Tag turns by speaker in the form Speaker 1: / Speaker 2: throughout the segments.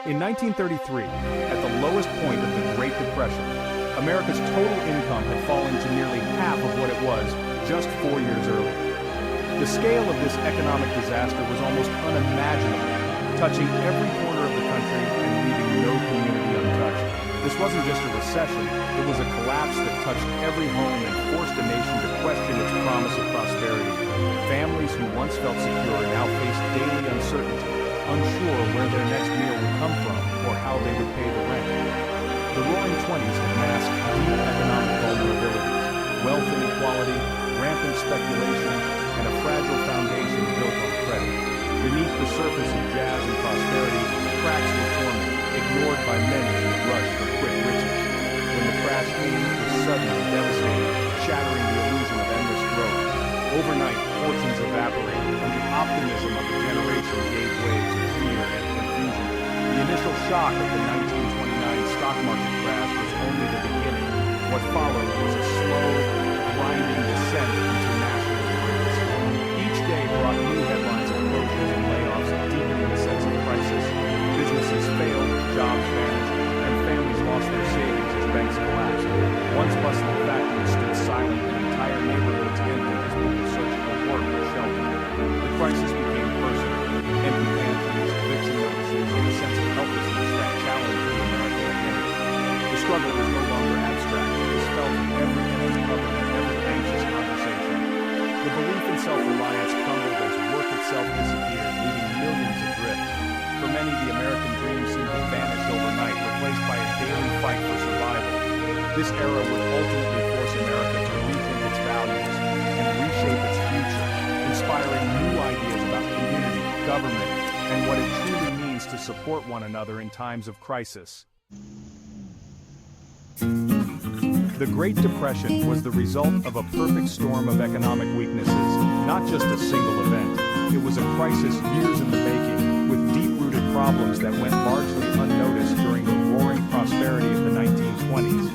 Speaker 1: In 1933, at the lowest point of the Great Depression, America's total income had fallen to nearly half of what it was just 4 years earlier. The scale of this economic disaster was almost unimaginable, touching every corner of the country and leaving no community untouched. This wasn't just a recession, it was a collapse that touched every home and forced a nation to question its promise of prosperity. Families who once felt secure now faced daily uncertainty, unsure where their next meal would come from or how they would pay the rent. The Roaring Twenties had masked deep economic vulnerabilities, wealth inequality, rampant speculation, and a fragile foundation built on credit. Beneath the surface of jazz and prosperity, cracks were forming, ignored by many in the rush for quick riches. When the crash came, it was sudden and devastating, shattering the illusion of endless growth. Overnight, fortunes evaporated, and the optimism of a generation gave way to fear and confusion. The initial shock of the 1929 stock market crash was only the beginning. What followed was a slow, grinding descent into national emergency. Each day brought new headlines of closures and layoffs, deepening the sense of crisis. Businesses failed, jobs vanished, and families lost their savings as banks collapsed. Once bustling factories stood silent and entire neighborhoods empty as people searched for work or shelter. The crisis became personal. Empty pantries, eviction notices, and a sense of helplessness that challenged the American identity. The struggle was no longer abstract. It was felt in every empty cupboard and every anxious conversation. The belief in self-reliance crumbled as work itself disappeared, leaving millions adrift. For many, the American dream seemed to vanish overnight, replaced by a daily fight for survival. This era would ultimately force America to rethink its values and reshape its future, inspiring new ideas about community, government, and what it truly means to support one another in times of crisis. The Great Depression was the result of a perfect storm of economic weaknesses, not just a single event. It was a crisis years in the making, with deep-rooted problems that went largely unnoticed during the roaring prosperity of the 1920s.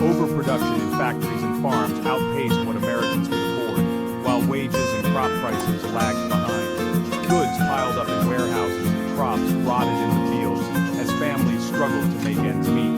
Speaker 1: Overproduction in factories and farms outpaced what Americans could afford, while wages and crop prices lagged behind. Goods piled up in warehouses and crops rotted in the fields as families struggled to make ends meet.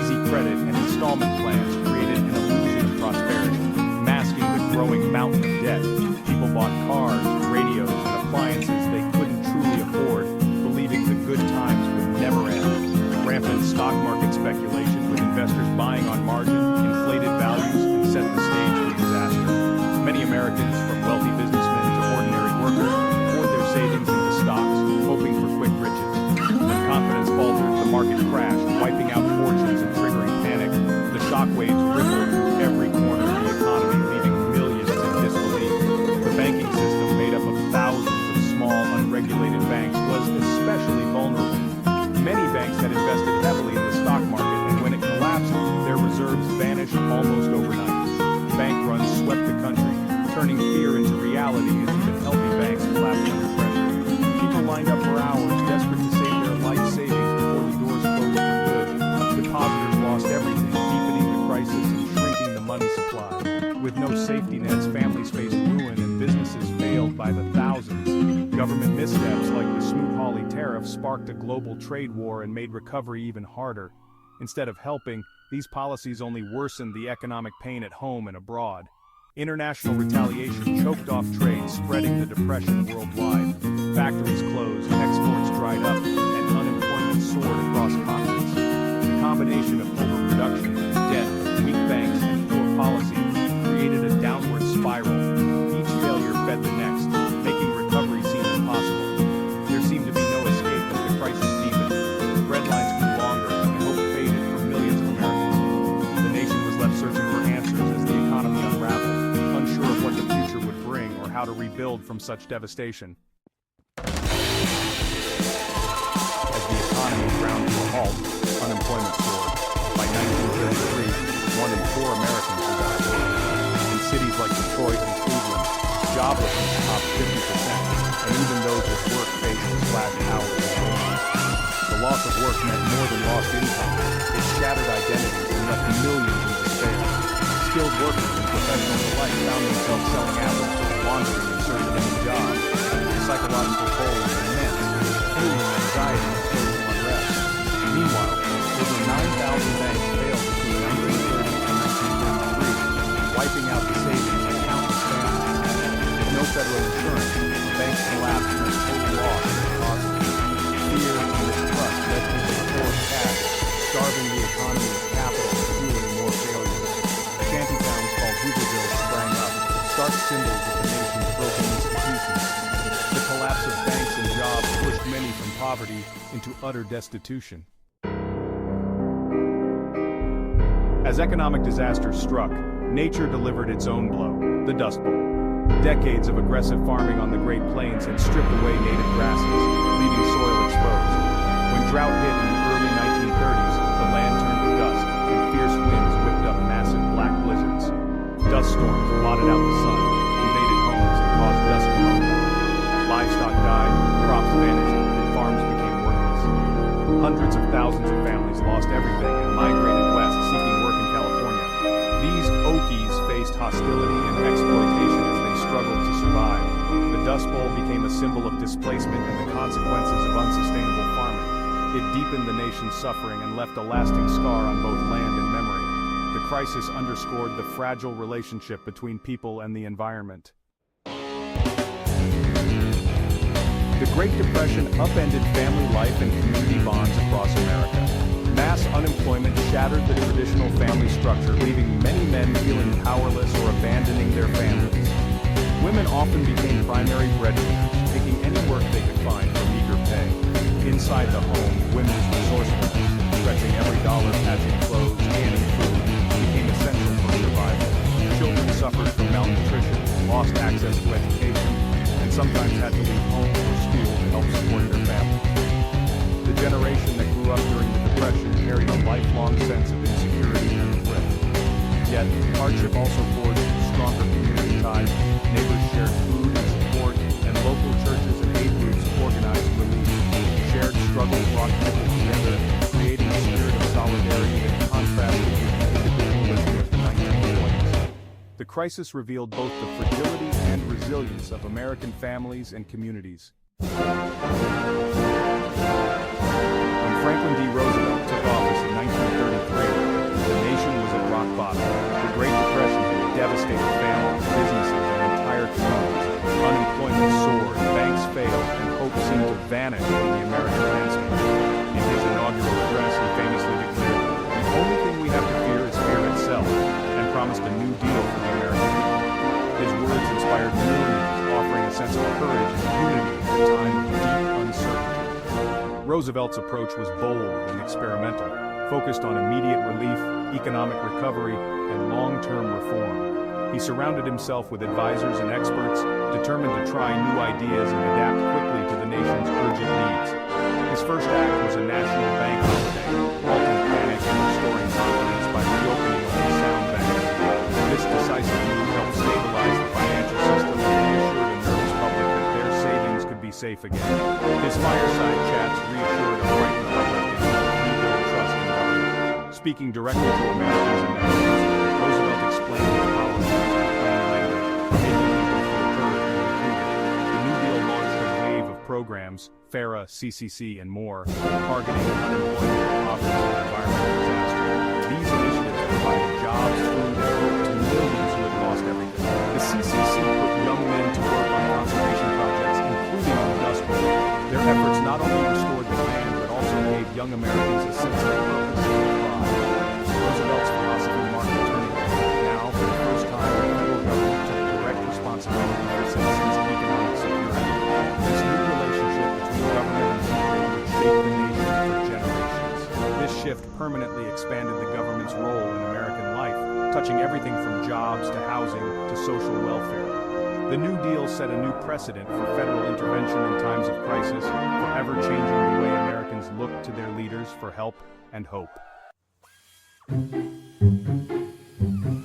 Speaker 1: Easy credit and installment plans created an illusion of prosperity, masking the growing mountain of debt. People bought cars, radios, and appliances they couldn't truly afford, believing the good times would never end. Rampant stock market speculation, with investors buying on margin, inflated values, and set the stage for disaster. Many Americans, from wealthy businessmen to ordinary workers, poured their savings into stocks, hoping for quick riches. When confidence faltered, the market crashed, wiping out fortunes and triggering panic. The shockwaves rippled through every corner of the economy, leaving millions in disbelief. The banking system, made up of thousands of small, unregulated banks, was especially vulnerable. Many banks had invested heavily in the stock market, and when it collapsed, their reserves vanished almost overnight. Bank runs swept the country, turning fear into reality as even healthy banks collapsed under pressure. People lined up for hours, desperate to save their life savings before the doors closed for good. Depositors lost everything, deepening the crisis and shrinking the money supply. With no safety nets, families faced ruin and businesses failed by the thousands. Government missteps like the Smoot-Hawley tariff sparked a global trade war and made recovery even harder. Instead of helping, these policies only worsened the economic pain at home and abroad. International retaliation choked off trade, spreading the depression worldwide. Factories closed, exports dried up, and unemployment soared across continents. The combination of overproduction, debt, weak banks, and poor policy created a downward spiral. Each failure fed the next, making recovery seem impossible. There seemed to be no escape as the crisis deepened. Red lines grew longer, and hope faded for millions of Americans. The nation was left searching for answers as the economy unraveled, unsure of what the future would bring or how to rebuild from such devastation. As the economy ground to a halt, unemployment soared. By 1933, 1 in 4 Americans was out of work. In cities like Detroit and Cleveland, joblessness topped 50%, and even those with work faced slash hours and wages. The loss of work meant more than lost income. It shattered identities and left millions in despair. Skilled workers and professionals alike found themselves selling apples or wandering in search of any job. The psychological toll was immense, fueling anxiety and social unrest. from poverty into utter destitution. As economic disasters struck, nature delivered its own blow, the Dust Bowl. Decades of aggressive farming on the Great Plains had stripped away native grasses, leaving soil exposed. When drought hit in the early 1930s, the land turned to dust, and fierce winds whipped up massive black blizzards. Dust storms blotted out the sun, invaded homes, and caused dust pneumonia. Livestock died, crops vanished, and farms became worthless. Hundreds of thousands of families lost everything and migrated west seeking work in California. These Okies faced hostility and exploitation as they struggled to survive. The Dust Bowl became a symbol of displacement and the consequences of unsustainable farming. It deepened the nation's suffering and left a lasting scar on both land and memory. The crisis underscored the fragile relationship between people and the environment. The Great Depression upended family life and community bonds across America. Mass unemployment shattered the traditional family structure, leaving many men feeling powerless or abandoning their families. Women often became primary breadwinners, taking any work they could find for meager pay. Inside the home, women's resourcefulness, stretching every dollar patching clothes, canning food, became essential for survival. Children suffered from malnutrition, lost access to education, and sometimes had to leave home or school to help support their families. The generation that grew up during the Depression carried a lifelong sense of insecurity and threat. Yet, hardship also forged stronger community ties. Neighbors shared food and support, and local churches and aid groups organized relief. Shared struggle brought people together, creating a spirit of solidarity that contrasted with the individualism of the 1920s. The crisis revealed both the fragility and resilience of American families and communities. When Franklin D. Roosevelt took office in 1933, the nation was at rock bottom. The Great Depression had devastated families, businesses, and entire communities. Unemployment soared, banks failed, and hope seemed to vanish from the American landscape. In his inaugural address, he famously declared, "The only thing we have to fear is fear itself," and promised a new deal for the American people. His words inspired millions, offering a sense of courage and unity in a time of deep uncertainty. Roosevelt's approach was bold and experimental, focused on immediate relief, economic recovery, and long-term reform. He surrounded himself with advisors and experts, determined to try new ideas and adapt quickly to the nation's urgent needs. His first act was a national bank holiday, halting panic and restoring confidence by reopening all sound banks. This decisive move helped stabilize the financial system and reassured a nervous public that their savings could be safe again. His fireside chats reassured a frightened public and rebuilt trust in government. Speaking directly to Americans and their leaders, Roosevelt explained the policies in plain language, making people feel heard and included. The New Deal launched a wave of programs, FARA, CCC, and more, targeting unemployment, poverty, and environmental disaster. These initiatives provided jobs, food, and hope to millions who had lost everything. The CCC put young men to work on conservation projects, including on the Dust Bowl. Their efforts not only restored the land, but also gave young Americans a sense of purpose and pride. Roosevelt's philosophy marked a turning point. Now, for the first time, the federal government took direct responsibility for citizens' economic security. This new relationship between government and people would shape the nation for generations. This shift permanently expanded the government's role in American life, touching everything from jobs to housing to social welfare. The New Deal set a new precedent for federal intervention in times of crisis, forever changing the way Americans look to their leaders for help and hope.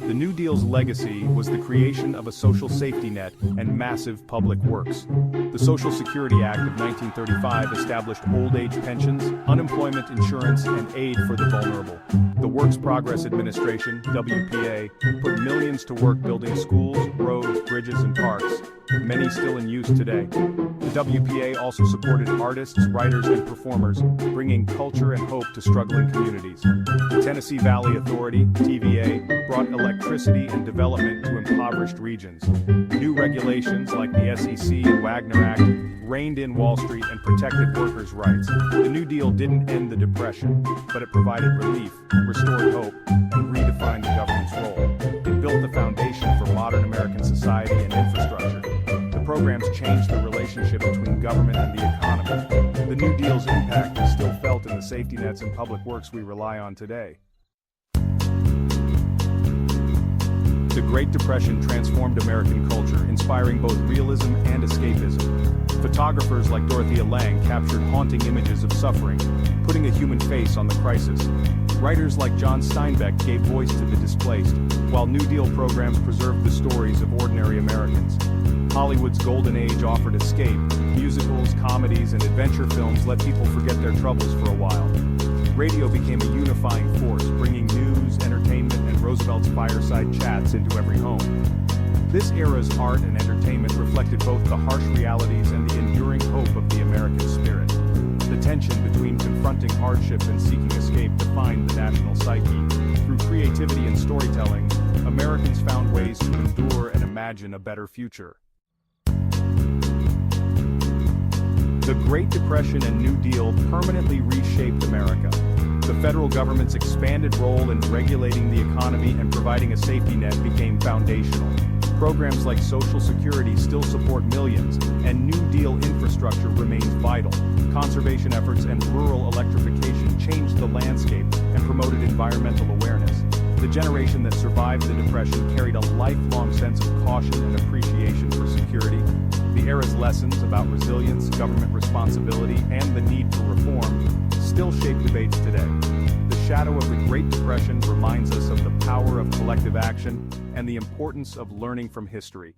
Speaker 1: The New Deal's legacy was the creation of a social safety net and massive public works. The Social Security Act of 1935 established old age pensions, unemployment insurance, and aid for the vulnerable. The Works Progress Administration, WPA, put millions to work building schools, roads, bridges, and parks, many still in use today. The WPA also supported artists, writers, and performers, bringing culture and hope to struggling communities. The Tennessee Valley Authority, TVA, brought electricity and development to impoverished regions. New regulations like the SEC and Wagner Act reined in Wall Street and protected workers' rights. The New Deal didn't end the Depression, but it provided relief, restored hope, and redefined the government's role. It built the foundation for modern American society and infrastructure. The programs changed the relationship between government and the economy. The New Deal's impact is still felt in the safety nets and public works we rely on today. The Great Depression transformed American culture, inspiring both realism and escapism. Photographers like Dorothea Lange captured haunting images of suffering, putting a human face on the crisis. Writers like John Steinbeck gave voice to the displaced, while New Deal programs preserved the stories of ordinary Americans. Hollywood's golden age offered escape. Musicals, comedies, and adventure films let people forget their troubles for a while. Radio became a unifying force, bringing news, entertainment, and Roosevelt's fireside chats into every home. This era's art and entertainment reflected both the harsh realities and the enduring hope of the American spirit. The tension between confronting hardship and seeking escape defined the national psyche. Through creativity and storytelling, Americans found ways to endure and imagine a better future. The Great Depression and New Deal permanently reshaped America. The federal government's expanded role in regulating the economy and providing a safety net became foundational. Programs like Social Security still support millions, and New Deal infrastructure remains vital. Conservation efforts and rural electrification changed the landscape and promoted environmental awareness. The generation that survived the Depression carried a lifelong sense of caution and appreciation for security. The era's lessons about resilience, government responsibility, and the need for reform still shape debates today. The shadow of the Great Depression reminds us of the power of collective action and the importance of learning from history.